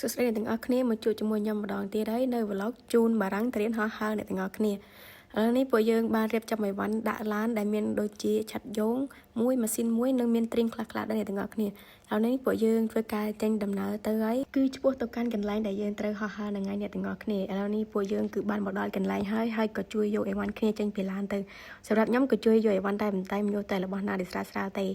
សួស្តីអ្នកទាំងអស់គ្នាមកជួបជាមួយខ្ញុំម្ដងទៀតហើយនៅ vlog ជូនបារាំងទៅរៀនហោះហើរអ្នកទាំងអស់គ្នាឥឡូវនេះពួកយើងបានរៀបចំអីវ៉ាន់ដាក់ឡានដែលមានដូចជាឆាត់យោងមួយម៉ាស៊ីនមួយនិងមានទ្រីងខ្លះៗដែរអ្នកទាំងអស់គ្នាឥឡូវនេះពួកយើងធ្វើការចេញដំណើរទៅហើយគឺឆ្ពោះទៅកាន់កន្លែងដែលយើងត្រូវហោះហើរនឹងហើយអ្នកទាំងអស់គ្នាឥឡូវនេះពួកយើងគឺបានមកដល់កន្លែងហើយក៏ជួយយកអីវ៉ាន់គ្នាចេញពីឡានទៅសម្រាប់ខ្ញុំក៏ជួយយកអីវ៉ាន់តែបន្តែយកតែរបស់ណាដែលស្រាលទេ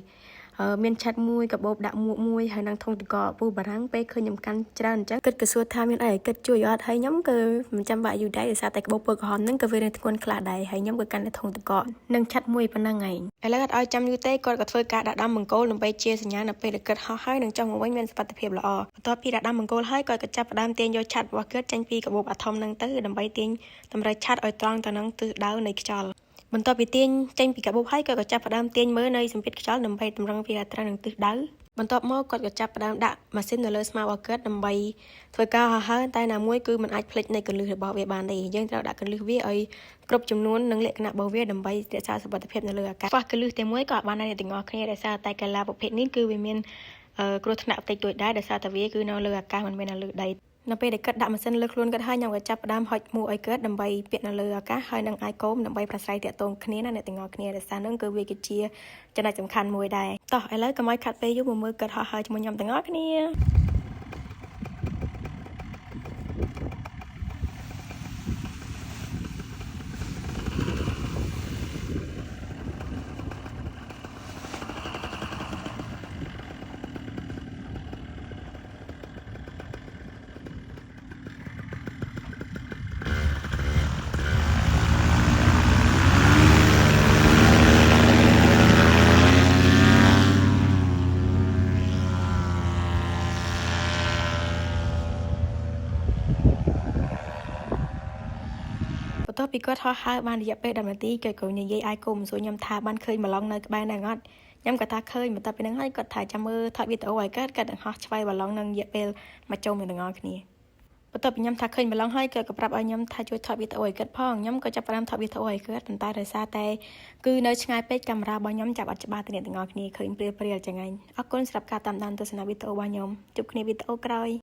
មានឆាត់មួយកាបូបដាក់មួកមួយហើយនឹងធុងទឹកកកពូបារាំងពេលឃើញខ្ញុំកាន់ច្រើនអញ្ចឹងគិតក៏សួរថាមានអីគិតជួយអត់ហើយខ្ញុំក៏មិនចាំបាក់យូរដែរដោយសារតែកាបូបពើក្រហមហ្នឹងក៏វារៀងធ្ងន់ខ្លះដែរហើយខ្ញុំក៏កាន់តែធុងទឹកកកនិងឆាត់មួយប៉ុណ្ណឹងឯងឥឡូវអត់ឲ្យចាំយូរទេគាត់ក៏ធ្វើការដាក់ដាំបង្គោលដើម្បីជាសញ្ញានៅពេលដែលគាត់ហោះហើយនឹងចុះមកវិញមានសុខភាពល្អបន្ទាប់ពីដាក់ដាំបង្គោលហើយគាត់ក៏ចាប់ផ្ដើមទាញយកឆាត់របស់គាត់ចេញពីកាបូបអាធំហ្នឹងទៅដើម្បីទាញតម្រូវឆាត់ឲ្យត្រង់ទៅនឹងទិសដៅនៃខ្យល់បន្ទាប់ពីទាញចេញពីកាបូបហើយគាត់ក៏ចាប់ផ្ដើមទាញមើលនៅសម្ពាធខ្យល់ដើម្បីតម្រង់វាឲ្យត្រូវនឹងទិសដៅបន្ទាប់មកគាត់ក៏ចាប់ផ្ដើមដាក់ម៉ាស៊ីននៅលើស្មារបស់គាត់ដើម្បីធ្វើការហោះហើរតែណាមួយគឺមិនអាចភ្លេចនៃកន្លឹះរបស់វាបានទេយើងត្រូវដាក់កន្លឹះវាឲ្យគ្រប់ចំនួននិងលក្ខណៈរបស់វាដើម្បីរក្សាសុវត្ថិភាពនៅលើអាកាសខ្វះកន្លឹះតែមួយក៏អាចបានដែរទាំងអស់គ្នាដោយសារតែកីឡាប្រភេទនេះគឺវាមានគ្រោះថ្នាក់បន្តិចតួចដែរដោយសារតែវាគឺនៅលើអាកាសមិនមែននៅលើដីនៅពេលដែលគាត់ដាក់ម៉ាស៊ីនលើខ្លួនគាត់ហើយខ្ញុំក៏ចាប់ផ្ដើមហុចមួកឲ្យគាត់ដើម្បីពាក់នៅលើអាកាសហើយនឹងអាយកូមដើម្បីប្រស្រ័យតាក់ទងគ្នាណាអ្នកទាំងអស់គ្នាដោយសារនឹងគឺវាគឺជាចំណុចសំខាន់មួយដែរតោះឥឡូវកុំឲ្យខាត់ពេលយូរមកមើលគាត់ហោះហើរជាមួយខ្ញុំទាំងអស់គ្នាបន្ទាប់ពីគាត់ហោះហើរបានរយៈពេល10នាទីគាត់ក៏និយាយអាយកូនសួរខ្ញុំថាបានឃើញម្លងនៅក្បែរហ្នឹងអត់ខ្ញុំក៏ថាឃើញបន្ទាប់ពីហ្នឹងហើយគាត់ថាចាំមើលថតវីដេអូឲ្យគាត់នឹងហោះឆ្វៃម្លងនឹងរយៈពេលមួយចុងនឹងទាំងអស់គ្នាបន្ទាប់ពីខ្ញុំថាឃើញម្លងហើយគាត់ក៏ប្រាប់ឲ្យខ្ញុំថាជួយថតវីដេអូឲ្យគាត់ផងខ្ញុំក៏ចាប់ផ្ដើមថតវីដេអូឲ្យគាត់ប៉ុន្តែដោយសារតែគឺនៅឆ្ងាយពេកកាមេរ៉ារបស់ខ្ញុំចាប់អត់ច្បាស់ទេអ្នកទាំងអស់គ្នាឃើញព្រាលអញ្ចឹងឯងអរគុណសម្រាប់ការតាមដានទស្សនាវីដេអូរបស់ខ្ញុំជួបគ្នាវីដេអូក្រោយ